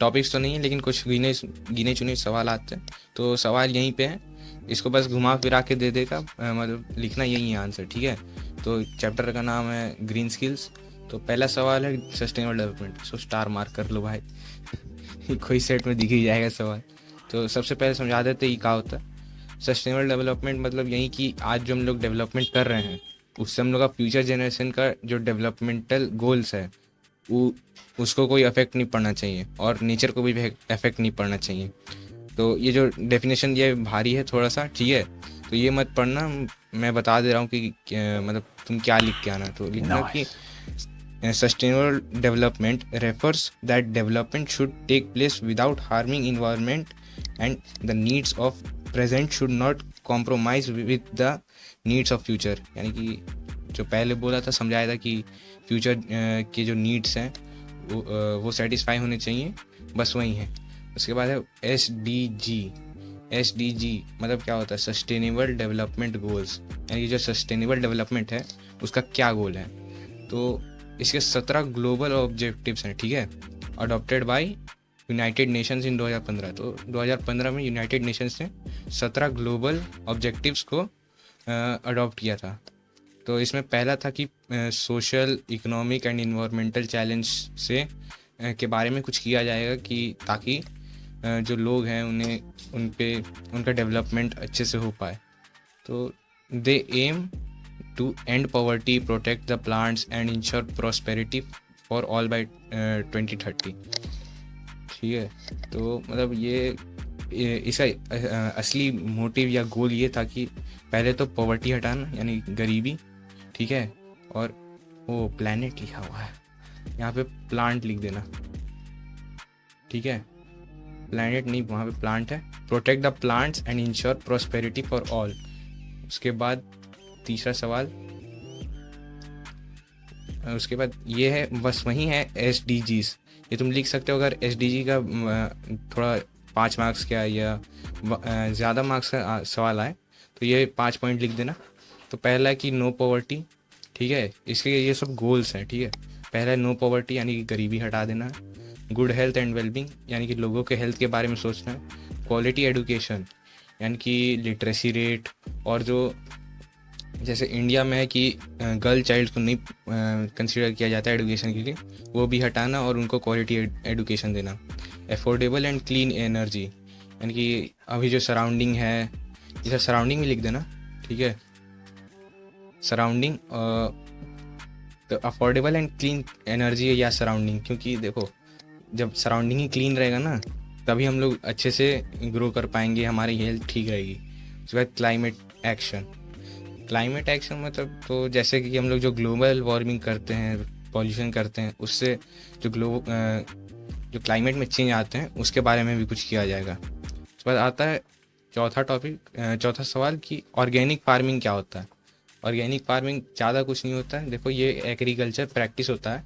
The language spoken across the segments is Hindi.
टॉपिक्स तो नहीं है, लेकिन कुछ गिने गिने चुने सवाल आते हैं। तो सवाल यहीं पे है, इसको बस घुमा फिरा के दे देगा, मतलब लिखना यही है आंसर, ठीक है। तो चैप्टर का नाम है ग्रीन स्किल्स। तो पहला सवाल है sustainable development, so star mark कर लो भाई कोई सेट में दिख ही जाएगा सवाल। तो सबसे पहले समझा देते ये क्या होता है। सस्टेनेबल डेवलपमेंट मतलब यही कि आज जो हम लोग डेवलपमेंट कर रहे हैं, उससे हम लोग का फ्यूचर जनरेशन का जो डेवलपमेंटल गोल्स है वो उसको कोई अफेक्ट नहीं पड़ना चाहिए, और नेचर को भी अफेक्ट नहीं पड़ना चाहिए। तो ये जो डेफिनेशन दिया है भारी है थोड़ा सा, ठीक है। तो ये मत पढ़ना, मैं बता दे रहा हूँ कि मतलब तुम क्या लिख के आना। तो लिखना कि sustainable development refers that development should take place without harming environment and the needs of present should not compromise with the needs of future. यानी कि जो पहले बोला था, समझाया था कि फ्यूचर के जो नीड्स हैं वो सेटिस्फाई होने चाहिए, बस वही है। उसके बाद है SDG। SDG मतलब क्या होता है, सस्टेनेबल डेवलपमेंट गोल्स। यानी कि जो सस्टेनेबल डेवलपमेंट है उसका क्या गोल है। तो इसके 17 ग्लोबल ऑब्जेक्टिव्स हैं, ठीक है, अडॉप्टेड बाय यूनाइटेड नेशंस इन 2015। तो 2015 में यूनाइटेड नेशंस ने 17 ग्लोबल ऑब्जेक्टिव्स को अडॉप्ट किया था। तो इसमें पहला था कि social, economic and environmental challenge से के बारे में कुछ किया जाएगा, कि ताकि जो लोग हैं उनका डेवलपमेंट अच्छे से हो पाए। तो they aim to end poverty, protect the plants and ensure prosperity for all by 2030, ठीक है। तो मतलब ये इसका असली मोटिव या गोल ये था कि पहले तो पॉवर्टी हटाना, यानी गरीबी, ठीक है। और वो प्लैनेट लिखा हुआ है यहाँ पे, प्लांट लिख देना, ठीक है। प्लैनेट नहीं, वहाँ पे प्लांट है। Protect the plants and ensure prosperity for all. उसके बाद तीसरा सवाल, उसके बाद ये है, बस वही है SDGs। ये तुम लिख सकते हो अगर SDG का थोड़ा 5 मार्क्स का या ज़्यादा मार्क्स का सवाल आए तो ये 5 पॉइंट लिख देना। तो पहला है कि नो पॉवर्टी, ठीक है। इसके ये सब गोल्स हैं, ठीक है। पहला है नो पॉवर्टी, यानी कि गरीबी हटा देना। गुड हेल्थ एंड वेलबींग, यानी कि लोगों के हेल्थ के बारे में सोचना है। क्वालिटी एजुकेशन, यानी कि लिटरेसी रेट, और जो जैसे इंडिया में है कि गर्ल चाइल्ड को नहीं कंसिडर किया जाता है एजुकेशन के लिए, वो भी हटाना और उनको क्वालिटी एजुकेशन देना। अफोर्डेबल एंड क्लीन एनर्जी, यानी कि अभी जो सराउंडिंग है, इसे सराउंडिंग में लिख देना, ठीक है। सराउंडिंग, तो अफोर्डेबल एंड क्लीन एनर्जी या सराउंडिंग, क्योंकि देखो जब सराउंडिंग ही क्लीन रहेगा ना, तभी हम लोग अच्छे से ग्रो कर पाएंगे, हमारी हेल्थ ठीक रहेगी। उसके बाद क्लाइमेट एक्शन। क्लाइमेट एक्शन मतलब तो जैसे कि हम लोग जो ग्लोबल वार्मिंग करते हैं, पॉल्यूशन करते हैं, उससे जो क्लाइमेट में चेंज आते हैं उसके बारे में भी कुछ किया जाएगा। उसके बाद आता है चौथा सवाल कि ऑर्गेनिक फार्मिंग क्या होता है। ऑर्गेनिक फार्मिंग ज़्यादा कुछ नहीं होता है। देखो, ये एग्रीकल्चर प्रैक्टिस होता है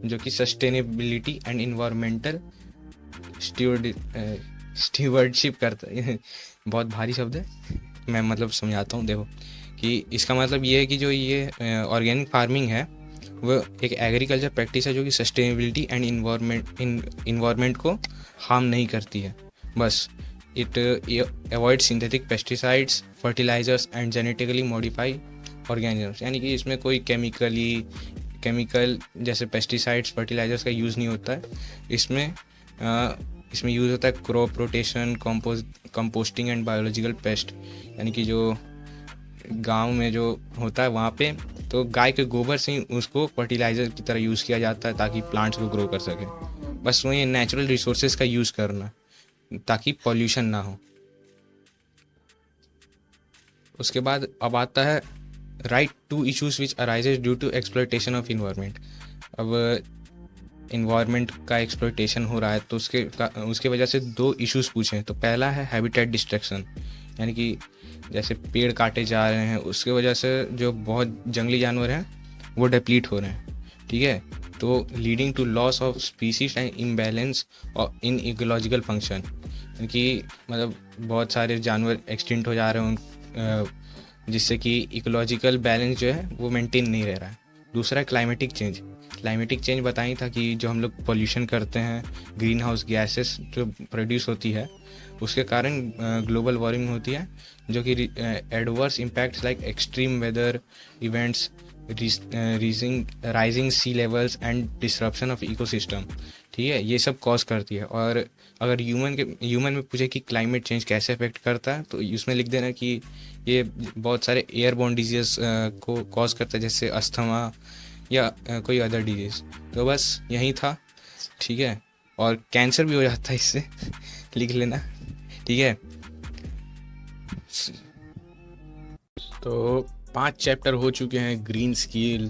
जो कि सस्टेनेबिलिटी एंड इन्वायरमेंटल स्टीवर्डशिप करता है बहुत भारी शब्द है, मैं मतलब समझाता हूँ। देखो कि इसका मतलब ये है कि जो ये ऑर्गेनिक फार्मिंग है वो एक एग्रीकल्चर प्रैक्टिस है जो कि सस्टेनेबिलिटी एंड इन्वायरमेंट को हार्म नहीं करती है। बस it avoid synthetic pesticides, fertilisers and genetically modified organisms, यानी कि इसमें कोई केमिकल जैसे पेस्टिसाइड्स, फर्टिलाइजर्स का यूज़ नहीं होता है। इसमें यूज़ होता है crop rotation, composting and biological pest, यानी कि जो गांव में जो होता है वहाँ पे तो गाय के गोबर से ही उसको फर्टिलाइज़र की तरह यूज़ किया जाता है ताकि प्लांट्स को ग्रो कर सके। बस वही नेचुरल रिसोर्सेज का यूज़ करना ताकि पॉल्यूशन ना हो। उसके बाद अब आता है right to issues which arises due to exploitation of environment. अब इन्वायरमेंट का एक्सप्लॉयटेशन हो रहा है तो उसके वजह से 2 इश्यूज़ पूछे। तो पहला है हैबिटेट डिस्ट्रक्शन, यानी कि जैसे पेड़ काटे जा रहे हैं उसके वजह से जो बहुत जंगली जानवर हैं वो डिप्लीट हो रहे हैं, ठीक है। तो leading to loss of species and imbalance और इन इकोलॉजिकल फंक्शन, यानी कि मतलब बहुत सारे जानवर एक्सटिंक्ट हो जा रहे हैं जिससे कि इकोलॉजिकल बैलेंस जो है वो मेंटेन नहीं रह रहा है। दूसरा है क्लाइमेटिक चेंज। क्लाइमेटिक चेंज बताई था कि जो हम लोग पोल्यूशन करते हैं, ग्रीन हाउस गैसेस जो प्रोड्यूस होती है, उसके कारण ग्लोबल वार्मिंग होती है, जो कि adverse impacts like extreme weather events, rising sea levels and disruption of ecosystem, ठीक है, ये सब कॉज करती है। और अगर ह्यूमन में पूछे कि क्लाइमेट चेंज कैसे अफेक्ट करता है, तो उसमें लिख देना कि ये बहुत सारे एयरबोर्न डिजीज़ को कॉज करता है, जैसे अस्थमा या कोई अदर डिजीज़। तो बस यही था, ठीक है। और कैंसर भी हो जाता है इससे लिख लेना, ठीक है। तो 5 चैप्टर हो चुके हैं, green skill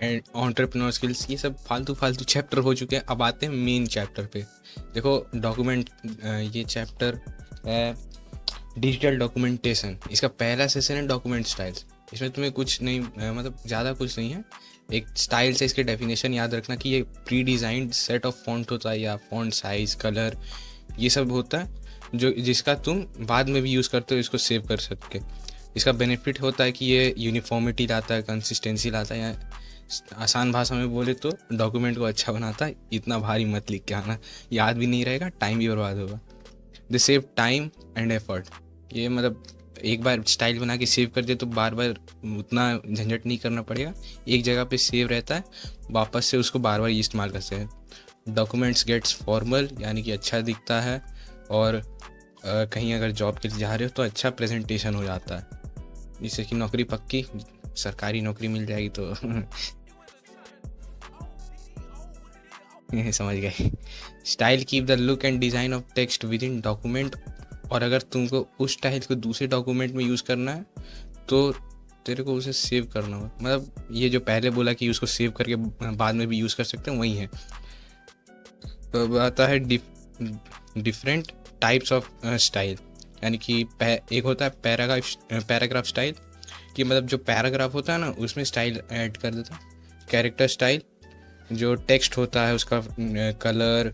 and entrepreneur skills, ये सब फालतू चैप्टर हो चुके हैं। अब आते हैं मेन चैप्टर पे। देखो डॉक्यूमेंट, ये चैप्टर है डिजिटल डॉक्यूमेंटेशन। इसका पहला सेशन है डॉक्यूमेंट स्टाइल्स। इसमें तुम्हें कुछ नहीं, मतलब ज़्यादा कुछ नहीं है, एक स्टाइल से इसके डेफिनेशन याद रखना कि ये pre designed set of font होता है, या फॉन्ट साइज, कलर, ये सब होता है, जो जिसका तुम बाद में भी यूज़ करते हो इसको सेव कर सकते। इसका बेनिफिट होता है कि ये यूनिफॉर्मिटी लाता है, कंसिस्टेंसी लाता है, या आसान भाषा में बोले तो डॉक्यूमेंट को अच्छा बनाता है। इतना भारी मत लिख के आना, याद भी नहीं रहेगा, टाइम भी बर्बाद होगा। दे सेव टाइम एंड एफर्ट। ये मतलब एक बार स्टाइल बना के सेव कर दे तो बार बार उतना झंझट नहीं करना पड़ेगा, एक जगह पे सेव रहता है, वापस से उसको बार बार इस्तेमाल कर सकते हैं। डॉक्यूमेंट्स गेट्स फॉर्मल, यानी कि अच्छा दिखता है, और कहीं अगर जॉब के लिए जा रहे हो तो अच्छा प्रेजेंटेशन हो जाता है, जिससे कि नौकरी पक्की, सरकारी नौकरी मिल जाएगी तो समझ गए। Style keep the look and design of text with in document. और अगर तुमको उस स्टाइल को दूसरे डॉक्यूमेंट में यूज़ करना है तो तेरे को उसे सेव करना होगा। मतलब ये जो पहले बोला कि उसको सेव करके बाद में भी यूज़ कर सकते हैं, वही है। तो अब आता है डिफरेंट टाइप्स ऑफ स्टाइल, यानी कि एक होता है पैराग्राफ स्टाइल, कि मतलब जो पैराग्राफ होता है ना उसमें स्टाइल ऐड कर देता है। कैरेक्टर स्टाइल, जो टेक्स्ट होता है उसका कलर,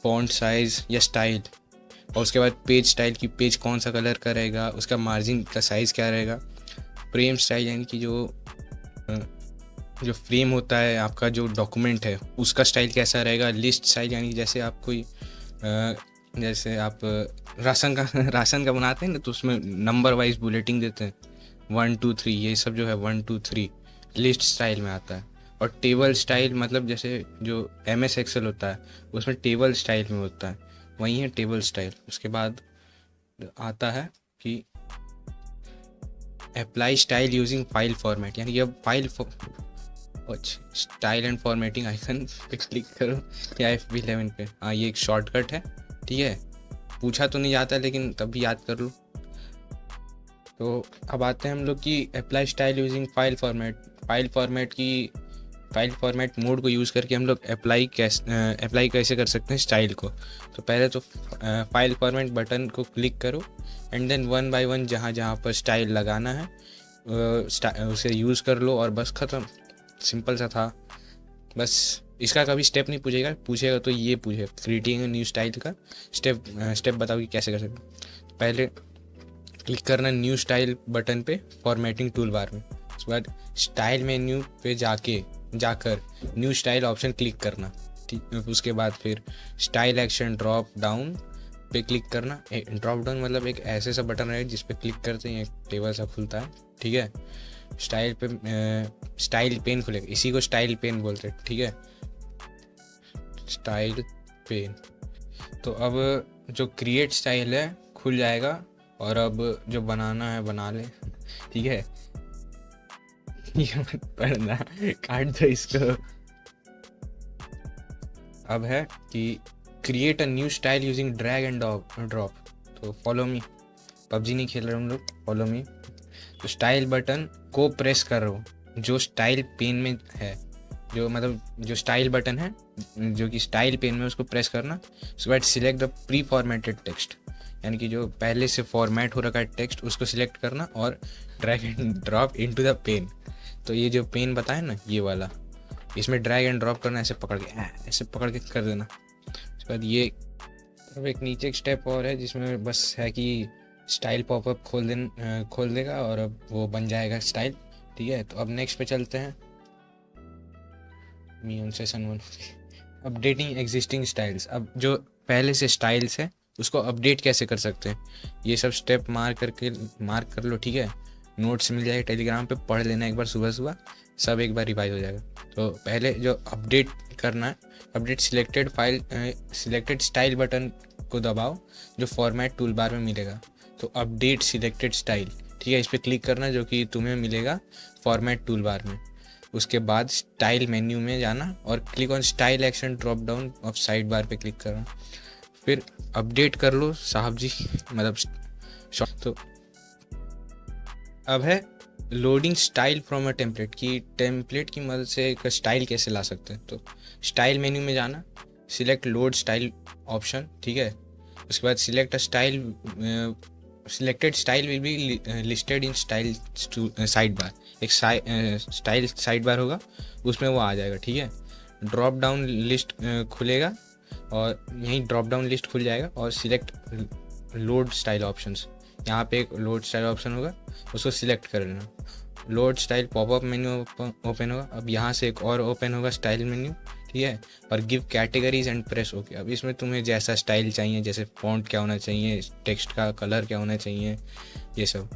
फॉन्ट साइज या स्टाइल। और उसके बाद पेज स्टाइल, की पेज कौन सा कलर का रहेगा, उसका मार्जिन का साइज़ क्या रहेगा। फ्रेम स्टाइल, यानी कि जो फ्रेम होता है आपका जो डॉक्यूमेंट है उसका स्टाइल कैसा रहेगा। लिस्ट स्टाइल, यानी जैसे आप कोई जैसे आप राशन का बनाते हैं ना, तो उसमें नंबर वाइज बुलेटिंग देते हैं 1 2 3, ये सब जो है 1 2 3 लिस्ट स्टाइल में आता है। और टेबल स्टाइल, मतलब जैसे जो MS एक्सेल होता है उसमें टेबल स्टाइल में होता है, वही है टेबल स्टाइल। उसके बाद आता है कि apply style using file format, यानी कि अब स्टाइल एंड फॉर्मेटिंग आइकन पे क्लिक करो या F11 पे। हाँ, ये एक शॉर्टकट है, ठीक है। पूछा तो नहीं जाता लेकिन तब भी याद कर लो। तो अब आते हैं हम लोग की apply style using file format mode को यूज़ करके हम लोग अप्लाई कैसे कर सकते हैं स्टाइल को। तो पहले तो फाइल फॉर्मेट बटन को क्लिक करो, एंड देन 1 बाय 1 जहाँ पर स्टाइल लगाना है उसे यूज़ कर लो, और बस ख़त्म। सिंपल सा था, बस इसका कभी स्टेप नहीं पूछेगा तो ये पूछे क्रिएटिंग न्यू स्टाइल का स्टेप बताओ कि कैसे कर सकते हैं। पहले क्लिक करना न्यू स्टाइल बटन पे फॉर्मेटिंग टूल बार में। उसके बाद स्टाइल मेन्यू पे जाकर न्यू स्टाइल ऑप्शन क्लिक करना, ठीक। उसके बाद फिर स्टाइल एक्शन ड्रॉप डाउन पे क्लिक करना। ड्रॉप डाउन मतलब एक ऐसे सा बटन है जिस पे क्लिक करते ही एक टेबल सा खुलता है, ठीक है। स्टाइल पेन खुलेगा, इसी को स्टाइल पेन बोलते हैं, ठीक है, स्टाइल पेन। तो अब जो क्रिएट स्टाइल है खुल जाएगा, और अब जो बनाना है बना ले, ठीक है। ये मत पढ़ना, काट दो इसको। अब है कि create a new style using drag and drop. तो फॉलो मी, PUBG नहीं खेल रहे हम लोग, फॉलो मी। तो स्टाइल बटन को प्रेस करो जो स्टाइल पेन में है, जो स्टाइल बटन है जो कि स्टाइल पेन में, उसको प्रेस करना। उसके बाद select the pre formatted text, यानी कि जो पहले से फॉर्मेट हो रखा है टेक्स्ट उसको सिलेक्ट करना, और drag and drop into the pane. तो ये जो पेन बताया ना, ये वाला, इसमें ड्रैग एंड ड्रॉप करना, ऐसे पकड़ के कर देना। उसके बाद ये अब एक नीचे एक स्टेप और है जिसमें बस है कि स्टाइल पॉपअप खोल देगा, और अब वो बन जाएगा स्टाइल, ठीक है। तो अब नेक्स्ट पे चलते हैं। Me on session 1 updating existing styles. अब जो पहले से स्टाइल्स है उसको अपडेट कैसे कर सकते हैं, ये सब स्टेप मार्क कर लो, ठीक है। नोट्स मिल जाएगा टेलीग्राम पे, पढ़ लेना एक बार सुबह सुबह, सब एक बार रिवाइज हो जाएगा। तो पहले जो अपडेट करना है, अपडेट सिलेक्टेड स्टाइल बटन को दबाओ जो फॉर्मेट टूल बार में मिलेगा। तो अपडेट सिलेक्टेड स्टाइल, ठीक है, इस पर क्लिक करना जो कि तुम्हें मिलेगा फॉर्मेट टूल बार में। उसके बाद स्टाइल मेन्यू में जाना और click on style action drop down of side bar पे क्लिक करना, फिर अपडेट कर लो साहब जी, मतलब तो अब है loading style from a template की टेम्पलेट की मदद से एक स्टाइल कैसे ला सकते हैं। तो स्टाइल मेन्यू में जाना, सिलेक्ट लोड स्टाइल ऑप्शन, ठीक है। उसके बाद select a style, selected style will be listed in style side bar. एक स्टाइल साइड बार होगा, उसमें वो आ जाएगा, ठीक है। ड्रॉप डाउन लिस्ट खुलेगा और यहीं ड्रॉप डाउन लिस्ट खुल जाएगा और सिलेक्ट लोड स्टाइल ऑप्शंस, यहाँ पे एक लोड स्टाइल ऑप्शन होगा, उसको सिलेक्ट कर लेना। Load style popup menu open होगा। अब यहाँ से एक और ओपन होगा स्टाइल मेन्यू, ठीक है, और give categories and press okay. अब इसमें तुम्हें जैसा स्टाइल चाहिए, जैसे फॉन्ट क्या होना चाहिए, टेक्स्ट का कलर क्या होना चाहिए, ये सब।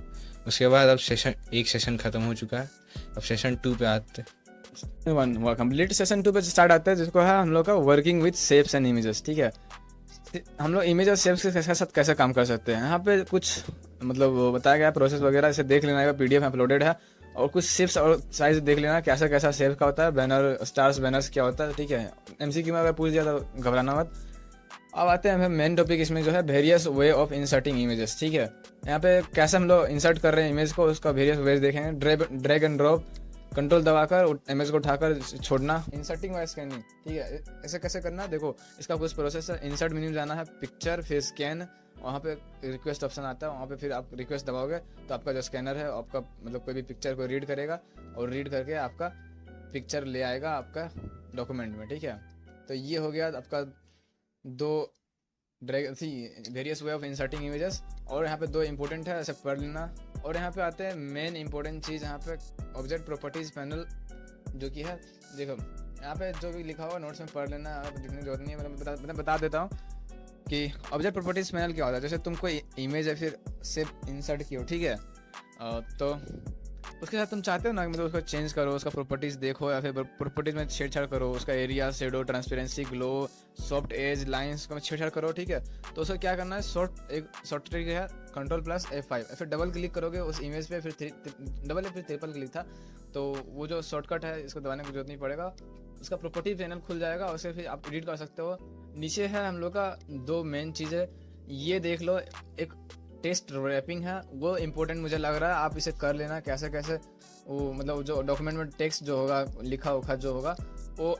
उसके बाद अब एक सेशन ख़त्म हो चुका है, अब सेशन 2 पे आते हैं। कंप्लीट सेशन 2 पे स्टार्ट आता है, जिसको है हम लोग का working with shapes and images, ठीक है। हम लोग इमेज और शेप्स के साथ कैसे काम कर सकते हैं, यहाँ पे कुछ मतलब बताया गया प्रोसेस वगैरह, इसे देख लेना है, पीडीएफ में अपलोडेड है। और कुछ शेप्स और साइज देख लेना कैसा कैसा शेप का होता है, बैनर स्टार्स बैनर्स क्या होता है, ठीक है। एमसीक्यू में अगर पूछ दिया तो घबराना मत। अब आते हैं मेन टॉपिक इसमें जो है various way of inserting images, ठीक है। यहाँ पे कैसे हम लोग इंसर्ट कर रहे हैं इमेज को, उसका वेरियस वेज देखेंगे। ड्रैग एंड ड्रॉप, कंट्रोल दबाकर इमेज को उठाकर छोड़ना, इंसर्टिंग और स्कैनिंग, ठीक है। ऐसे कैसे करना, देखो इसका कुछ प्रोसेस है। इंसर्ट मेन्यू जाना है, पिक्चर, फिर स्कैन, वहाँ पे रिक्वेस्ट ऑप्शन आता है, वहाँ पे फिर आप रिक्वेस्ट दबाओगे तो आपका जो स्कैनर है आपका मतलब कोई भी पिक्चर को रीड करेगा और रीड करके आपका पिक्चर ले आएगा आपका डॉक्यूमेंट में, ठीक है। तो ये हो गया आपका दो various way of inserting images. और यहाँ पे दो इंपॉर्टेंट है, ऐसे पढ़ लेना। और यहाँ पे आते हैं मेन इंपॉर्टेंट चीज़, यहाँ पे ऑब्जेक्ट प्रॉपर्टीज पैनल जो कि है, देखो यहाँ पे जो भी लिखा हुआ नोट्स में पढ़ लेना, लिखने की जरूरत नहीं है, मैं बता देता हूँ कि ऑब्जेक्ट प्रॉपर्टीज पैनल क्या होता है। जैसे तुम कोई इमेज है फिर शेप इंसर्ट की हो, ठीक है, तो उसके साथ तुम चाहते हो ना मतलब उसको चेंज करो, उसका प्रॉपर्टीज देखो या फिर प्रॉपर्टीज में छेड़छाड़ करो, उसका area, shadow, transparency, glow, soft edge, lines को छेड़छाड़ करो, ठीक है। तो उसको क्या करना है, एक शॉर्ट ट्रिक है, Ctrl+F5, फिर डबल क्लिक करोगे उस इमेज पे, फिर डबल या फिर ट्रिपल क्लिक था, तो वो जो शॉर्टकट है इसको दबाने की जरूरत नहीं पड़ेगा, उसका प्रॉपर्टी पैनल खुल जाएगा, उसे फिर आप एडिट कर सकते हो। नीचे है हम लोग का दो मेन चीज़ें, ये देख लो, एक टेस्ट रैपिंग है, वो इम्पोर्टेंट मुझे लग रहा है, आप इसे कर लेना कैसे कैसे। वो मतलब जो डॉक्यूमेंट में टेक्स्ट जो होगा, लिखा उखा जो होगा, वो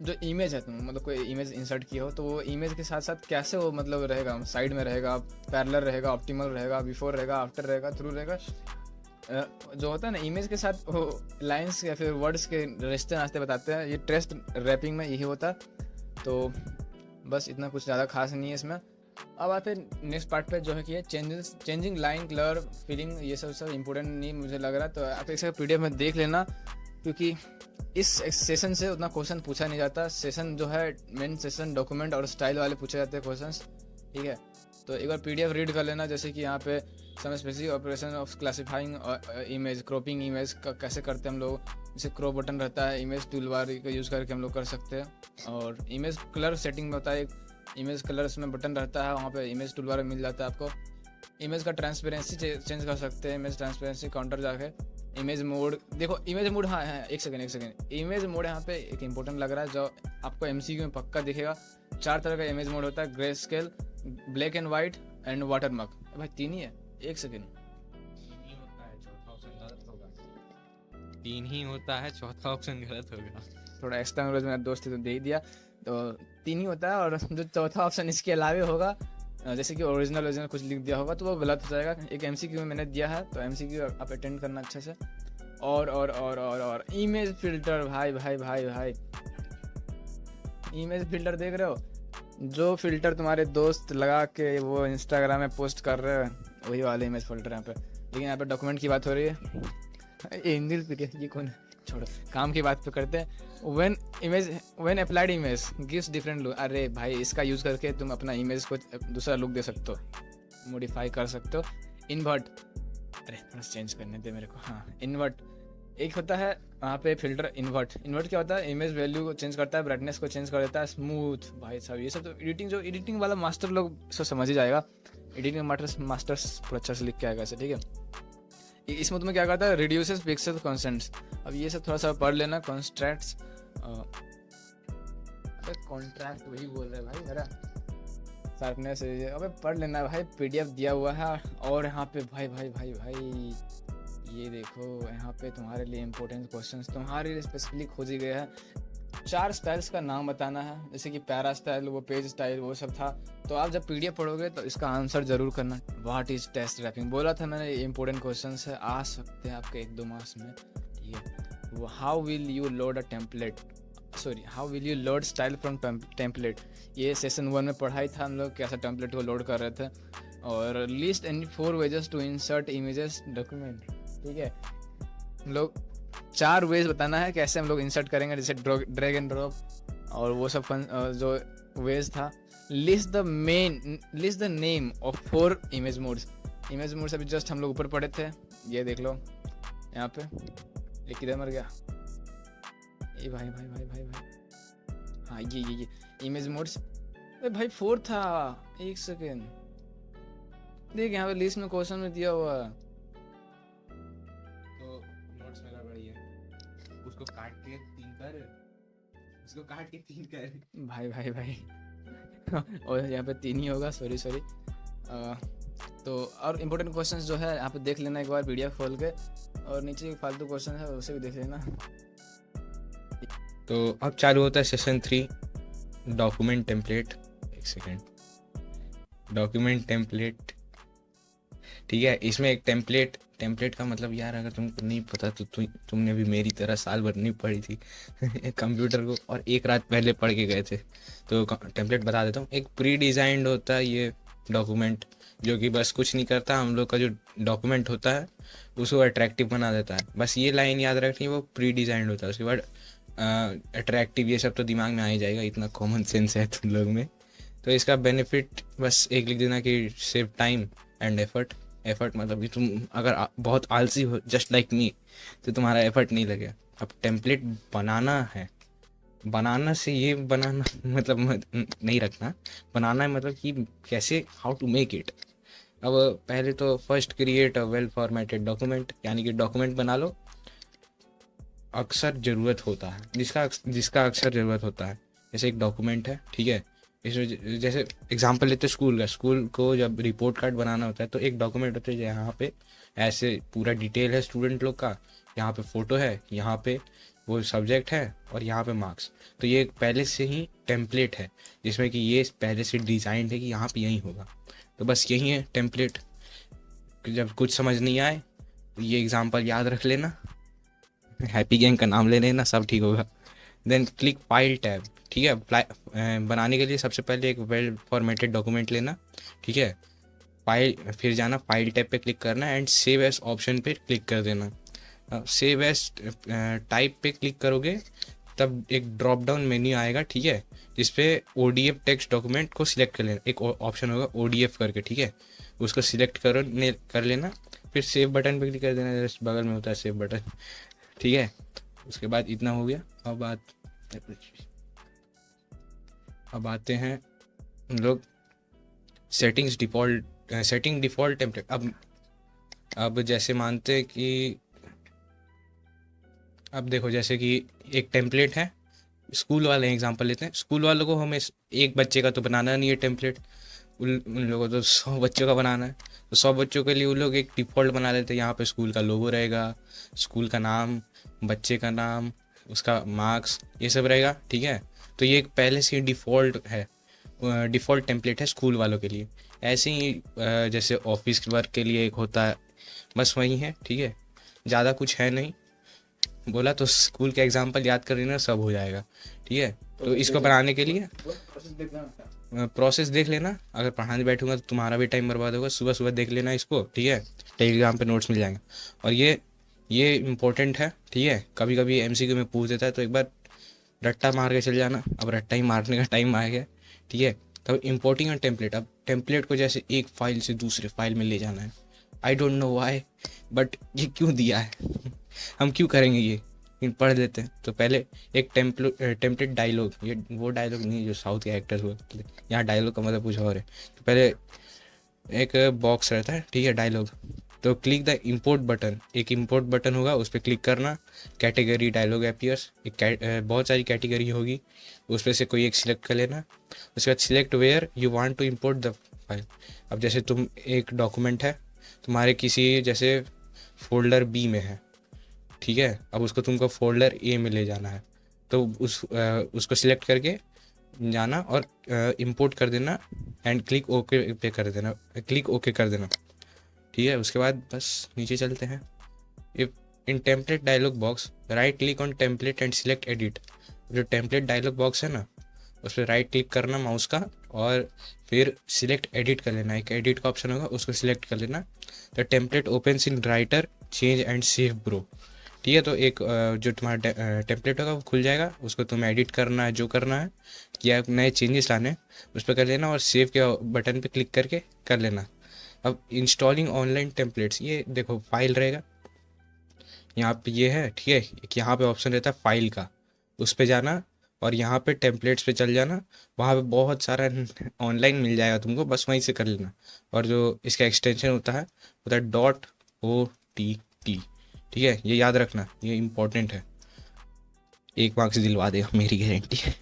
जो इमेज है, तुम मतलब कोई इमेज इंसर्ट की हो तो वो इमेज के साथ साथ कैसे वो मतलब रहेगा, साइड में रहेगा, पैरेलल रहेगा, ऑप्टिमल रहेगा, बिफोर रहेगा, आफ्टर रहेगा, थ्रू रहेगा, जो होता है ना इमेज के साथ वो लाइंस या फिर वर्ड्स के रिश्ते नाश्ते बताते हैं, ये टेस्ट रैपिंग में यही होता है। तो बस इतना कुछ ज़्यादा खास नहीं है इसमें। अब आते हैं नेक्स्ट पार्ट पे जो है कि है चेंजिंग लाइन, कलर, फीलिंग, ये सब इंपॉर्टेंट नहीं मुझे लग रहा है, तो आप इसे पीडीएफ में देख लेना, क्योंकि इस सेशन से उतना क्वेश्चन पूछा नहीं जाता। सेशन जो है मेन सेशन डॉक्यूमेंट और स्टाइल वाले पूछे जाते हैं क्वेश्चंस, ठीक है। तो एक बार पीडीएफ रीड कर लेना, जैसे कि यहाँ पे some specific operation of classifying image, cropping image का कैसे करते हैं हम लोग, जैसे क्रॉप बटन रहता है, इमेज टूल बार का यूज़ करके हम लोग कर सकते हैं। और इमेज कलर सेटिंग में होता है, इमेज कलर्स में बटन रहता है, वहाँ पे इमेज टूल बार मिल जाता है आपको। इमेज का ट्रांसपेरेंसी चेंज कर सकते हैं, इमेज ट्रांसपेरेंसी काउंटर जाके। इमेज मोड, देखो इमेज मोड, हाँ एक सेकेंड, इमेज मोड यहाँ पे एक इंपॉर्टेंट लग रहा है, जो आपको एमसीक्यू में पक्का दिखेगा। 4 तरह का इमेज मोड होता है, grey scale, black and white and watermark. भाई 3 ही है, एक सेकेंड, 3 ही होता है, चौथा ऑप्शन गलत होगा। थोड़ा एक्स्ट्रा नॉलेज मेरा दोस्त तो दे ही दिया, तो 3 ही होता है। और जो चौथा ऑप्शन इसके अलावा होगा, जैसे कि ओरिजिनल कुछ लिख दिया होगा तो वो गलत हो जाएगा। एक एमसीक्यू में मैंने दिया है, तो एमसीक्यू आप अटेंड करना अच्छे से। और इमेज फिल्टर, भाई इमेज फिल्टर देख रहे हो, जो फिल्टर तुम्हारे दोस्त लगा के वो इंस्टाग्राम में पोस्ट कर रहे हैं, वही वाले इमेज फिल्टर यहाँ पे। लेकिन यहाँ पे डॉक्यूमेंट की बात हो रही है। ये हिंदी ये कौन है, छोड़ो, काम की बात पे करते हैं। When applied image gives different look. अरे भाई, इसका यूज़ करके तुम अपना इमेज को दूसरा लुक दे सकते हो, मॉडिफाई कर सकते हो। इन्वर्ट, अरे थोड़ा चेंज करने दे मेरे को। हाँ, इन्वर्ट एक होता है वहाँ पे फिल्टर। इन्वर्ट क्या होता है, इमेज वैल्यू को चेंज करता है, ब्राइटनेस को चेंज कर देता है, स्मूथ। भाई साहब ये सब तो एडिटिंग वाला मास्टर लोग इसको समझ ही जाएगा। एडिटिंग मास्टर्स पूरा अच्छा से लिख के आएगा ऐसे, ठीक है। इसमें तुम्हें क्या करता है, रिड्यूसेस पिक्सल कॉन्सेंट्स। अब ये सब थोड़ा सा पढ़ लेना। कॉन्स्ट्रैक्ट्स, अबे कॉन्ट्रैक्ट वही बोल रहे भाई मेरा, शार्पनेस। अबे पढ़ लेना भाई, पीडीएफ दिया हुआ है। और यहाँ पे भाई ये देखो, यहाँ पे तुम्हारे लिए इंपॉर्टेंट क्वेश्चंस तुम्हारे लिए स्पेसिफिकली खोजी गए हैं। 4 स्टाइल्स का नाम बताना है, जैसे कि पैरा स्टाइल, वो पेज स्टाइल, वो सब था। तो आप जब पीडीएफ पढ़ोगे तो इसका आंसर जरूर करना। व्हाट इज टेस्ट रैपिंग, बोला था मैंने, ये इंपॉर्टेंट क्वेश्चंस है, आ सकते हैं आपके 1-2 मार्क्स में, ठीक है। How will you load a template, sorry how will you load style from template. ये सेशन 1 में पढ़ाई था हम लोग, कैसा टेम्पलेट को लोड कर रहे थे। और list any 4 ways to insert images document, ठीक है। हम लोग 4 वेज बताना है कैसे हम लोग इंसर्ट करेंगे, जैसे ड्रैग एंड ड्रॉप और वो सब जो वेज था। List the name of 4 image modes. Image modes अभी जस्ट हम लोग ऊपर पढ़े थे, ये देख लो यहाँ पे। ये किधर मर गया, ये भाई हाँ ये इमेज मोड्स। अरे भाई 4 था, 1 सेकेंड देख, यहाँ पे लिस्ट में क्वेश्चन में दिया हुआ है। नोट्स में गड़बड़ी है, उसको काट के 3 कर भाई और यहाँ पे 3 ही होगा, सॉरी। तो और इम्पोर्टेंट क्वेश्चंस जो है यहाँ पे देख लेना एक बार पीडीएफ खोल के, और नीचे फालतू क्वेश्चन है उसे भी देख लेना। तो अब चालू होता है सेशन 3, डॉक्यूमेंट टेम्पलेट। एक सेकेंड, डॉक्यूमेंट टेम्पलेट, ठीक है। इसमें एक टेम्पलेट का मतलब, यार अगर तुमको नहीं पता तो तुमने भी मेरी तरह साल भर नहीं पढ़ी थी कंप्यूटर को, और एक रात पहले पढ़ के गए थे। तो टेम्पलेट बता देता हूँ। एक प्री डिज़ाइंड होता है ये डॉक्यूमेंट, जो कि बस कुछ नहीं करता, हम लोग का जो डॉक्यूमेंट होता है उसको अट्रैक्टिव बना देता है। बस ये लाइन याद रखनी है, वो प्री डिज़ाइंड होता है। उसके बाद अट्रैक्टिव, ये सब तो दिमाग में आ ही जाएगा, इतना कॉमन सेंस है तुम लोग में। तो इसका बेनिफिट बस एक लिख देना कि सेव टाइम एंड एफर्ट मतलब कि तुम अगर बहुत आलसी हो जस्ट लाइक मी तो तुम्हारा एफर्ट नहीं लगेगा। अब टेम्पलेट बनाना है, बनाना से ये बनाना मतलब नहीं रखना, बनाना है मतलब कि कैसे, हाउ टू मेक इट। अब पहले तो first create a well formatted document, यानी कि डॉक्यूमेंट बना लो। अक्सर ज़रूरत होता है, जिसका अक्सर ज़रूरत होता है। जैसे एक डॉक्यूमेंट है, ठीक है, इसमें जैसे एग्जांपल लेते हैं स्कूल का। स्कूल को जब रिपोर्ट कार्ड बनाना होता है तो एक डॉक्यूमेंट होता है, यहाँ पे ऐसे पूरा डिटेल है स्टूडेंट लोग का, यहाँ पे फ़ोटो है, यहाँ पे वो सब्जेक्ट है, और यहाँ पे मार्क्स। तो ये पहले से ही टेम्पलेट है, जिसमें कि ये पहले से डिज़ाइंड है कि यहाँ पे यही होगा। तो बस यही है टेम्पलेट। जब कुछ समझ नहीं आए तो ये एग्जाम्पल याद रख लेना, हैप्पी गैंग का नाम ले लेना, सब ठीक होगा। देन क्लिक फाइल टैब, ठीक है। बनाने के लिए सबसे पहले एक वेल फॉर्मेटेड डॉक्यूमेंट लेना, ठीक है। फिर जाना फाइल टैब पे क्लिक करना एंड सेव एज ऑप्शन पे क्लिक कर देना। सेव एज टाइप पे क्लिक करोगे तब एक ड्रॉप डाउन मेन्यू आएगा, ठीक है, जिसपे ODF टेक्स्ट डॉक्यूमेंट को सिलेक्ट कर लेना। एक ऑप्शन होगा ODF करके, ठीक है, उसको सिलेक्ट कर लेना। फिर सेव बटन पे क्लिक कर देना, जस्ट बगल में होता है सेव बटन, ठीक है। उसके बाद इतना हो गया। अब आते हैं हम लोग सेटिंग डिफ़ॉल्ट टेम्पलेट। अब जैसे मानते हैं कि, अब देखो जैसे कि एक टेम्पलेट है, स्कूल वाले एग्जांपल लेते हैं। स्कूल वालों को हमें एक बच्चे का तो बनाना नहीं है टेम्पलेट, उन लोगों को तो 100 बच्चों का बनाना है। तो 100 बच्चों के लिए उन लोग एक डिफ़ॉल्ट बना लेते हैं। यहाँ पे स्कूल का लोगो रहेगा, स्कूल का नाम, बच्चे का नाम, उसका मार्क्स, ये सब रहेगा, ठीक है। तो ये एक पहले से डिफ़ॉल्ट है, डिफ़ॉल्ट टेम्पलेट है स्कूल वालों के लिए। ऐसे ही जैसे ऑफिस वर्क के लिए एक होता है, बस वही है, ठीक है, ज़्यादा कुछ है नहीं। बोला तो स्कूल के एग्जाम्पल याद कर लेना, सब हो जाएगा, ठीक है। तो इसको बनाने के लिए प्रोसेस देख लेना। अगर पढ़ाने बैठूंगा तो तुम्हारा भी टाइम बर्बाद होगा, सुबह सुबह देख लेना इसको, ठीक है। टेलीग्राम पे नोट्स मिल जाएंगे। और ये ये इम्पोर्टेंट है, ठीक है। कभी कभी एमसीक्यू में पूछ देता है, तो एक बार रट्टा मार के चल जाना। अब रट्टा ही मारने का टाइम आ गया, ठीक है। तब इम्पोर्टिंग और टेम्पलेट, अब टेम्पलेट को जैसे एक फाइल से दूसरे फाइल में ले जाना है। I don't know why, but ये क्यों दिया है हम क्यों करेंगे ये, पढ़ लेते हैं। तो पहले एक टेम्पलेट डायलॉग, ये वो डायलॉग नहीं जो साउथ के एक्टर्स हुआ, यहाँ डायलॉग का मतलब कुछ और है। तो पहले एक बॉक्स रहता है, ठीक है, डायलॉग। तो क्लिक द इंपोर्ट बटन, एक इंपोर्ट बटन होगा, उस पर क्लिक करना। कैटेगरी डायलॉग अपीयर्स, बहुत सारी कैटेगरी होगी, उस पर से कोई एक सिलेक्ट कर लेना। उसके बाद select where you want to import the file. अब जैसे तुम एक डॉक्यूमेंट है तुम्हारे किसी जैसे फोल्डर बी में है, ठीक है। अब उसको तुमको फोल्डर ए में ले जाना है, तो उसको सिलेक्ट करके जाना और इंपोर्ट कर देना एंड क्लिक ओके पे कर देना, क्लिक ओके कर देना, ठीक है। उसके बाद बस नीचे चलते हैं। If in template dialog box right click on template and select edit. जो टेम्पलेट डायलॉग बॉक्स है ना, उस पर राइट क्लिक करना माउस का और फिर सिलेक्ट एडिट कर लेना। एक एडिट का ऑप्शन होगा, उसको सिलेक्ट कर लेना। The template opens in writer change and save bro, ठीक है। तो एक जो तुम्हारा टेम्पलेट होगा वो खुल जाएगा, उसको तुम्हें एडिट करना है, जो करना है या नए चेंजेस लाने उस पर कर लेना और सेव के बटन पे क्लिक करके कर लेना। अब इंस्टॉलिंग ऑनलाइन टेम्पलेट्स, ये देखो फाइल रहेगा यहाँ पे, ये है, ठीक है। एक यहाँ पे ऑप्शन रहता है फाइल का, उस पे जाना और यहाँ पे टेम्पलेट्स पे चल जाना। वहाँ पे बहुत सारा ऑनलाइन मिल जाएगा तुमको, बस वहीं से कर लेना। और जो इसका एक्सटेंशन होता है .OTT, ठीक है। ये याद रखना, ये इम्पोर्टेंट है, 1 मार्क्स दिलवा देगा, मेरी गारंटी है।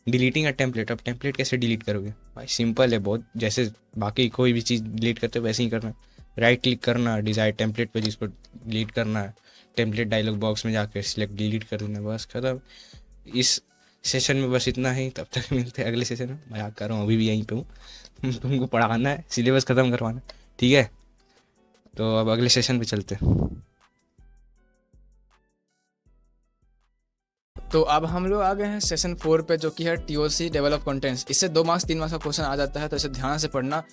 डिलीटिंग अ टेम्पलेट, अब टेम्पलेट कैसे डिलीट करोगे भाई, सिंपल है बहुत, जैसे बाकी कोई भी चीज़ डिलीट करते हो वैसे ही करना। राइट क्लिक करना डिजायर टेम्पलेट पे जिसको डिलीट करना है, टेम्पलेट डायलॉग बॉक्स में जाकर सिलेक्ट डिलीट कर देना, बस खत्म। इस सेशन में बस इतना ही, तब तक मिलते हैं अगले सेशन में। मजाक कर रहा हूँ, अभी भी यहीं पे हूँ तुमको पढ़ाना है, सिलेबस ख़त्म करवाना है, ठीक है। तो अब अगले सेशन पे चलते हैं। तो अब हम लोग आ गए हैं सेशन 4 पे, जो कि है टीओसी टेबल ऑफ कंटेंट्स। इससे 2 मार्क्स 3 मार्क्स का क्वेश्चन आ जाता है, तो इसे ध्यान से पढ़ना।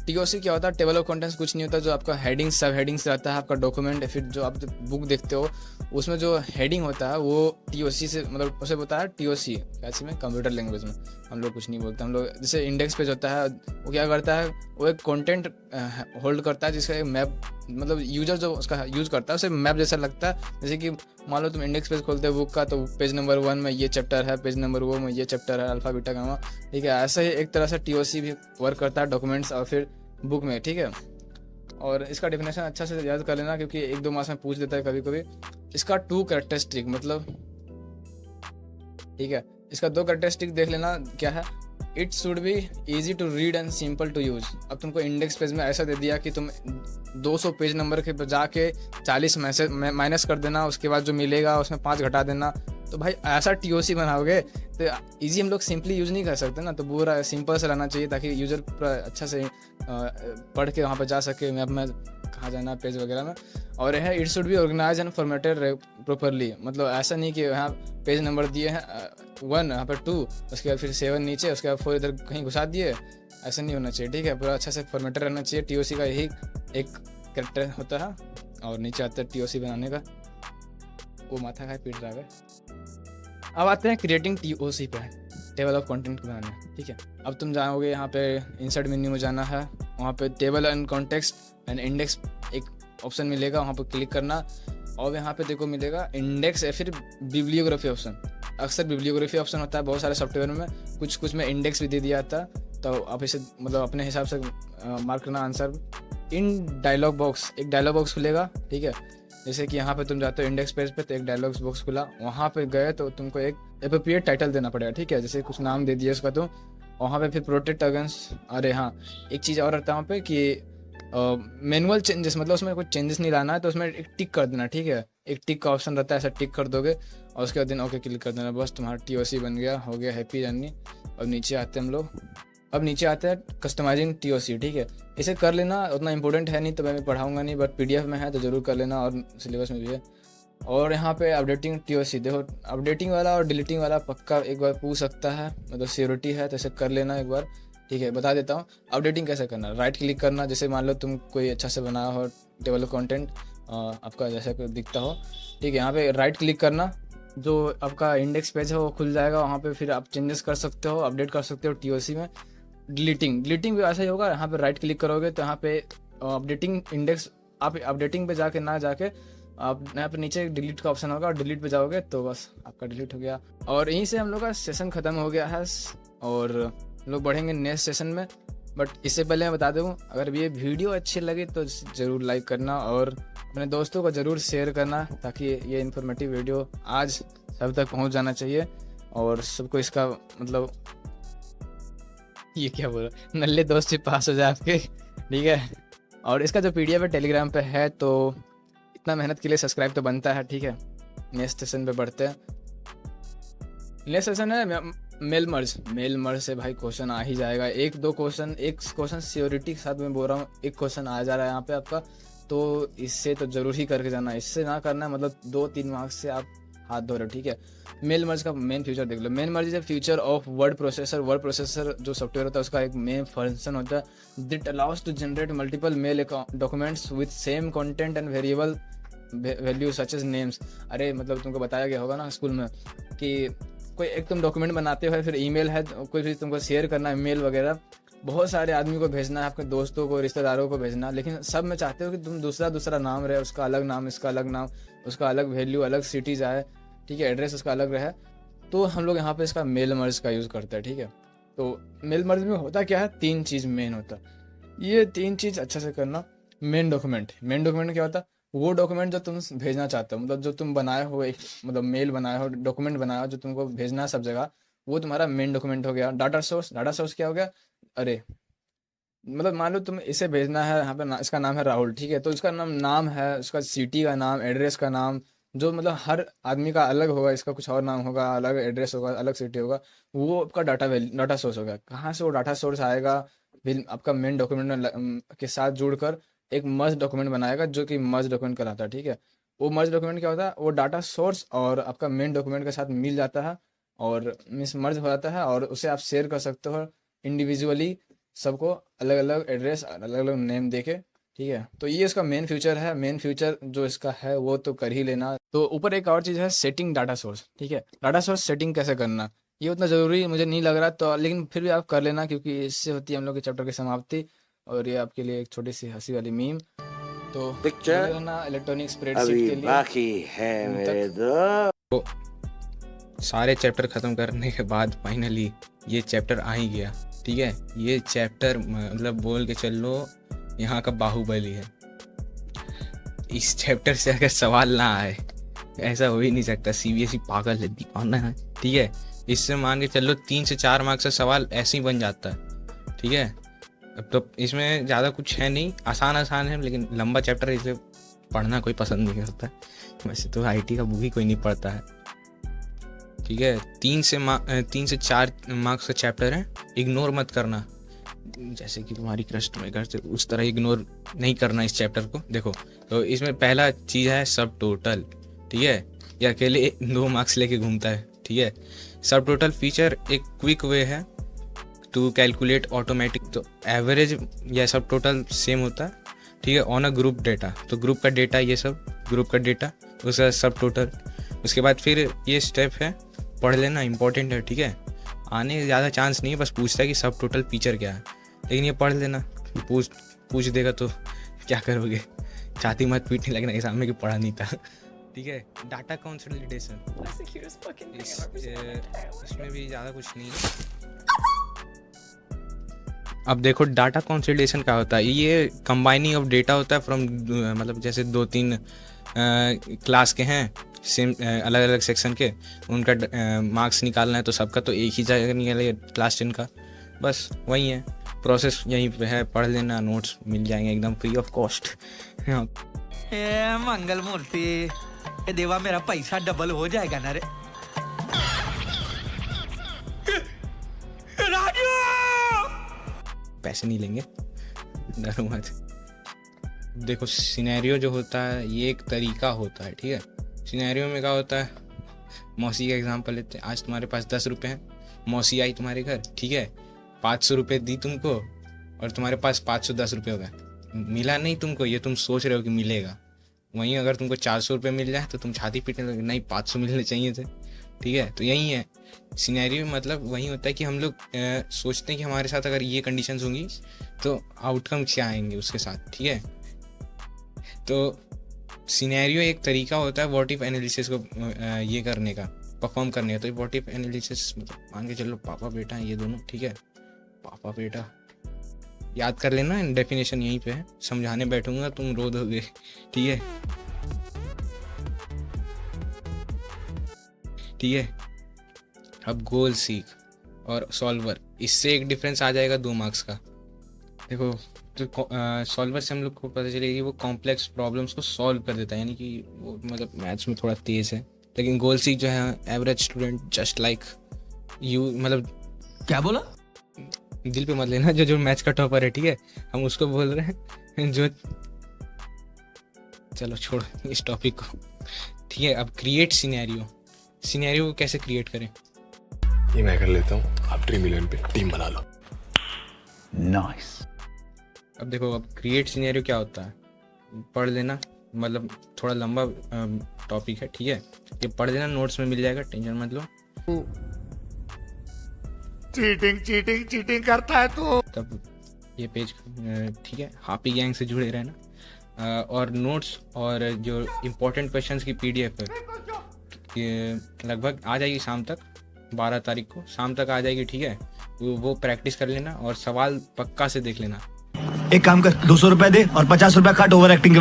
टीओसी क्या होता है? टेबल ऑफ कंटेंट्स कुछ नहीं होता, जो आपका हेडिंग सब हेडिंग्स रहता है आपका डॉक्यूमेंट, फिर जो आप बुक देखते हो उसमें जो हेडिंग होता है वो टीओसी से, मतलब उसे होता है टीओसी कैसे में, कंप्यूटर लैंग्वेज में हम लोग कुछ नहीं बोलते। हम लोग जैसे इंडेक्स पेज होता है, वो क्या करता है, वो एक कंटेंट होल्ड करता है जिसका एक मैप, मतलब यूजर जो उसका यूज करता है उसे मैप जैसा लगता है। जैसे कि मान लो तुम इंडेक्स पेज खोलते हो बुक का, तो पेज नंबर 1 में ये चैप्टर है, पेज नंबर 2 में ये चैप्टर है, अल्फा बीटा गामा, ठीक है। ऐसा ही एक तरह से टीओसी भी वर्क करता है डॉक्यूमेंट्स और फिर बुक में, ठीक है। और इसका डेफिनेशन अच्छा से याद कर लेना, क्योंकि 1-2 मार्क्स में पूछ देता है कभी कभी। इसका 2 कैरेक्टरिस्टिक, मतलब ठीक है, इसका 2 कैरेक्टरिस्टिक देख लेना क्या है। It should be easy to read and simple to use. अब तुमको इंडेक्स पेज में ऐसा दे दिया कि तुम 200 पेज नंबर के जाके 40 मैसेज माइनस कर देना, उसके बाद जो मिलेगा उसमें 5 घटा देना। तो भाई ऐसा टीओसी बनाओगे तो इजी हम लोग सिंपली यूज़ नहीं कर सकते ना, तो पूरा सिंपल से रहना चाहिए ताकि यूज़र पूरा अच्छा से पढ़ के वहाँ पर जा सके, मैप में कहाँ जाना पेज वगैरह में। और है it should be organize and formatted properly, मतलब ऐसा नहीं कि यहाँ पेज नंबर दिए हैं 1, यहाँ पर 2, उसके बाद फिर 7 नीचे, उसके बाद 4 इधर कहीं घुसा दिए, ऐसा नहीं होना चाहिए, ठीक है। पूरा अच्छा से फॉर्मेटेड रहना चाहिए। टीओसी का यही एक कैरेक्टर होता है। और नीचे आता है टीओसी बनाने का, वो माथा खाए पीट रहा है। अब आते हैं क्रिएटिंग टीओसी पे, टेबल ऑफ कंटेंट बनाने, ठीक है। अब तुम जाओगे यहाँ पे इंसर्ट मेन्यू में जाना है, वहाँ पे table and context and index एक ऑप्शन मिलेगा, वहाँ पे क्लिक करना। और यहाँ पे देखो मिलेगा इंडेक्स या फिर बिब्लियोग्राफी ऑप्शन। अक्सर बिब्लियोग्राफी ऑप्शन होता है बहुत सारे सॉफ्टवेयर में, कुछ में इंडेक्स भी दे दिया जाता है, तो आप इसे मतलब अपने हिसाब से मार्क करना आंसर। इन डायलॉग बॉक्स, एक डायलॉग बॉक्स खुलेगा, ठीक है। जैसे कि यहाँ पे तुम जाते हो इंडेक्स पेज पे, तो एक डायलॉग बॉक्स खुला, वहाँ पे गए तो तुमको एक एप्रोप्रिएट टाइटल देना पड़ेगा, ठीक है। जैसे कुछ नाम दे दिया उसका, तो वहाँ पे फिर प्रोटेक्ट अगेंस्ट, अरे हाँ एक चीज़ और रहता है वहाँ पे कि मैनुअल चेंजेस, मतलब उसमें कोई चेंजेस नहीं लाना है, तो उसमें एक टिक कर देना, ठीक है। एक टिक का ऑप्शन रहता है, ऐसा टिक कर दोगे और उसके बाद दिन ओके क्लिक कर देना, बस तुम्हारा टीओसी बन गया, हो गया हैप्पी जर्नी। अब नीचे आते हैं हम लोग, अब नीचे आते हैं कस्टमाइजिंग टीओसी, ठीक है। इसे कर लेना, उतना इंपॉर्टेंट है नहीं तो मैं पढ़ाऊंगा नहीं, बट पीडीएफ में है तो ज़रूर कर लेना और सिलेबस में भी है। और यहाँ पे अपडेटिंग टीओसी, देखो अपडेटिंग वाला और डिलीटिंग वाला पक्का एक बार पूछ सकता है, मतलब सिक्योरिटी है, तो इसे कर लेना एक बार, ठीक है। बता देता हूँ अपडेटिंग कैसे करना। राइट क्लिक करना, जैसे मान लो तुम कोई अच्छा से बनाया हो टेबल ऑफ कंटेंट, आपका जैसे कि दिखता हो। ठीक है, यहाँ पे राइट क्लिक करना, जो आपका इंडेक्स पेज है वो खुल जाएगा। वहाँ पे फिर आप चेंजेस कर सकते हो, अपडेट कर सकते हो टीओसी में। डिलीटिंग भी ऐसा ही होगा। यहाँ पे राइट क्लिक करोगे तो यहाँ पे अपडेटिंग इंडेक्स, आप अपडेटिंग पे जाके ना जाके आप यहाँ पे नीचे डिलीट का ऑप्शन होगा, और डिलीट पे जाओगे तो बस आपका डिलीट हो गया। और यहीं से हम लोग का सेशन ख़त्म हो गया है, और लोग बढ़ेंगे नेक्स्ट सेशन में। बट इससे पहले मैं बता दूँ, अगर ये वीडियो अच्छी लगी तो ज़रूर लाइक करना और अपने दोस्तों को ज़रूर शेयर करना, ताकि ये इन्फॉर्मेटिव वीडियो आज सब तक पहुंच जाना चाहिए और सबको इसका मतलब ये क्या बोला, नल्ले दोस्त से पास हो जाए आपके। ठीक है, और इसका जो पीडीएफ है टेलीग्राम पे है, तो इतना मेहनत के लिए सब्सक्राइब तो बनता है। ठीक है, नेक्स्ट सेशन पे बढ़ते हैं। नेक्स्ट सेशन है मेल मर्ज से भाई क्वेश्चन आ ही जाएगा। एक क्वेश्चन सियोरिटी के साथ मैं बोल रहा हूँ, एक क्वेश्चन आ जा रहा है यहाँ पे आपका, तो इससे तो जरूर ही करके जाना। इससे ना करना मतलब 2-3 मार्क्स से आप हाथ धो रहे हो। ठीक है, मेल मर्ज का मेन फ्यूचर देख लो। Mail merge is future of word processor जो सॉफ्टवेयर होता है उसका एक मेन फंक्शन होता है। It allows to generate multiple mail documents with same content and variable value such as names. अरे मतलब तुमको बताया गया होगा ना स्कूल में कि कोई एक तुम डॉक्यूमेंट बनाते हो, फिर ईमेल है, कोई भी तुमको शेयर करना है मेल वगैरह, बहुत सारे आदमी को भेजना है, आपके दोस्तों को, रिश्तेदारों को भेजना, लेकिन सब में चाहते हो कि तुम दूसरा नाम रहे, उसका अलग नाम, इसका अलग नाम, उसका अलग वैल्यू, अलग सिटी जाए। ठीक है, एड्रेस उसका अलग रहे। तो हम लोग यहाँ पे इसका मेल मर्ज का यूज़ करते हैं। ठीक है, तो मेल मर्ज में होता क्या है, 3 चीज़ मेन होता है। ये 3 चीज़ अच्छे से करना। मेन डॉक्यूमेंट क्या होता है, वो डॉक्यूमेंट जो तुम भेजना चाहते हो, मतलब जो तुम बनाए हो, एक मतलब मेल बनाए हो, डॉक्यूमेंट बनाया हो जो तुमको भेजना है सब जगह, वो तुम्हारा मेन डॉक्यूमेंट हो गया। डाटा सोर्स क्या हो गया, अरे मतलब मान लो तुम इसे भेजना है, यहाँ पे इसका नाम है राहुल। ठीक है, तो इसका नाम है, उसका सिटी का नाम, एड्रेस का नाम, जो मतलब हर आदमी का अलग होगा, इसका कुछ और नाम होगा, अलग एड्रेस होगा, अलग सिटी होगा, वो आपका डाटा सोर्स होगा। कहाँ से वो डाटा सोर्स आएगा, फिर आपका मेन डॉक्यूमेंट के साथ जुड़कर एक मर्ज डॉक्यूमेंट बनाएगा, जो कि मर्ज डॉक्यूमेंट कहलाता है। ठीक है, वो मर्ज डॉक्यूमेंट क्या होता है, वो डाटा सोर्स और आपका मेन डॉक्यूमेंट के साथ मिल जाता है और मिस मर्ज हो जाता है, और उसे आप शेयर कर सकते हो इंडिविजुअली, सबको अलग अलग एड्रेस, अलग अलग नेम देके। ठीक है, तो ये इसका मेन फ्यूचर है। मेन फ्यूचर जो इसका है वो तो कर ही लेना। तो ऊपर एक और चीज़ है, सेटिंग डाटा सोर्स। ठीक है, डाटा सोर्स सेटिंग कैसे करना, ये उतना ज़रूरी मुझे नहीं लग रहा, तो लेकिन फिर भी आप कर लेना, क्योंकि इससे होती है हम लोग के चैप्टर की समाप्ति। और ये आपके लिए एक छोटी सी हंसी वाली मीम। तो पिक्चर रहना इलेक्ट्रॉनिक स्प्रेडशीट अभी के लिए बाकी है उन मेरे तक। दोस्त। सारे चैप्टर ख़त्म करने के बाद फाइनली ये चैप्टर आ ही गया। ठीक है, ये चैप्टर मतलब बोल के चल लो यहाँ का बाहुबली है। इस चैप्टर से अगर सवाल ना आए, ऐसा हो ही नहीं सकता। सीबीएसई पागल है, दीवाना है। ठीक है, इससे मान के चल लो 3 से 4 मार्क्स का सवाल ऐसे ही बन जाता है। ठीक है, अब तो इसमें ज़्यादा कुछ है नहीं, आसान है, लेकिन लंबा चैप्टर है, इसलिए पढ़ना कोई पसंद नहीं करता। वैसे तो आईटी का बुक ही कोई नहीं पढ़ता है। ठीक है, 3 से 4 मार्क्स का चैप्टर है, इग्नोर मत करना। जैसे कि तुम्हारी क्रश तुम्हें करते, उस तरह इग्नोर नहीं करना इस चैप्टर को। देखो, तो इसमें पहला चीज़ है सब टोटल। ठीक है, ये अकेले 2 मार्क्स लेके घूमता है। ठीक है, सब टोटल फीचर एक क्विक वे है टू कैलकुलेट ऑटोमेटिक। तो एवरेज या सब टोटल सेम होता है। ठीक है, ऑन अ ग्रुप डेटा, तो ग्रुप का डेटा, ये सब ग्रुप का डेटा, उसका सब टोटल। उसके बाद फिर ये स्टेप है, पढ़ लेना, इंपॉर्टेंट है। ठीक है, आने ज़्यादा चांस नहीं है, बस पूछता है कि सब टोटल फीचर क्या है, लेकिन ये पढ़ लेना। पूछ देगा तो क्या करोगे, छाती मत पीटने लगना कि सामने की पढ़ा नहीं था। ठीक है, डाटा कंसोलिडेशन, इसमें भी ज़्यादा कुछ नहीं है। अब देखो, डाटा कंसोलिडेशन क्या होता है, ये कंबाइनिंग ऑफ डेटा होता है फ्रॉम, मतलब जैसे 2-3 क्लास के हैं, सेम अलग अलग सेक्शन के, उनका मार्क्स निकालना है, तो सबका तो एक ही जगह निकलेगा क्लास 10 का, बस वही है प्रोसेस, यहीं पे है। पढ़ लेना, नोट्स मिल जाएंगे एकदम फ्री ऑफ कॉस्ट। ए मंगल मूर्ति, ए देवा मेरा पैसा डबल हो जाएगा ना रे। राजू, पैसे नहीं लेंगे, डरो मत। देखो, सिनेरियो जो होता है ये एक तरीका होता है। ठीक है, सिनेरियो में क्या होता है, मौसी का एग्जांपल लेते हैं। आज तुम्हारे पास 10 रुपये हैं, मौसी आई तुम्हारे घर। ठीक है, 500 रुपये दी तुमको और तुम्हारे पास 510 रुपये हो गए। मिला नहीं तुमको, ये तुम सोच रहे हो कि मिलेगा, वहीं अगर तुमको 400 रुपये मिल जाए तो तुम छाती पीटने लगे, नहीं 500 मिलने चाहिए थे, ठीक है। तो यही है सिनेरियो, मतलब वही होता है कि हम लोग सोचते हैं कि हमारे साथ अगर ये कंडीशंस होंगी तो आउटकम क्या आएंगे उसके साथ, ठीक है। तो सिनेरियो एक तरीका होता है व्हाट इफ एनालिसिस को ये करने का, परफॉर्म करने का। तो व्हाट इफ एनालिसिस मतलब मान के चलो पापा बेटा हैं ये दोनों, ठीक है, पापा बेटा याद कर लेना, डेफिनेशन यहीं पे है, समझाने बैठूंगा तुम रो दोगे, ठीक है, ठीक है। अब गोल सीक और सॉल्वर, इससे एक डिफरेंस आ जाएगा 2 मार्क्स का। देखो तो सॉल्वर से हम लोग को पता चलेगा कि वो कॉम्प्लेक्स प्रॉब्लम्स को सॉल्व कर देता है, यानी कि वो मतलब मैथ्स में थोड़ा तेज है। लेकिन गोल सीक जो है average student just like you, मतलब क्या बोला? दिल पे मत लेना, जो मैथ्स का टॉपर है, ठीक है, हम उसको बोल रहे हैं जो, चलो छोड़ इस टॉपिक को, ठीक है। अब क्रिएट सिनेरियो को कैसे क्रिएट करें, ये मैं कर लेता हूँ, आप ड्रीम 11 पे टीम बना लो। नाइस। अब देखो अब क्रिएट सिनेरियो क्या होता है, पढ़ लेना, मतलब थोड़ा लंबा टॉपिक है, ठीक है, ये पढ़ लेना, नोट्स में मिल जाएगा, टेंशन मत लो। चीटिंग करता है तू। तब ये पेज, ठीक है, हापी गैंग से जुड़े रहना, और नोट्स और जो इम्पोर्टेंट क्वेश्चंस की PDF है कि लगभग आ जाएगी शाम तक, 12 तारीख को शाम तक आ जाएगी, ठीक है। वो प्रैक्टिस कर लेना और सवाल पक्का से देख लेना। एक काम कर, 200 रुपए दे और 50 रुपए काट ओवर एक्टिंग के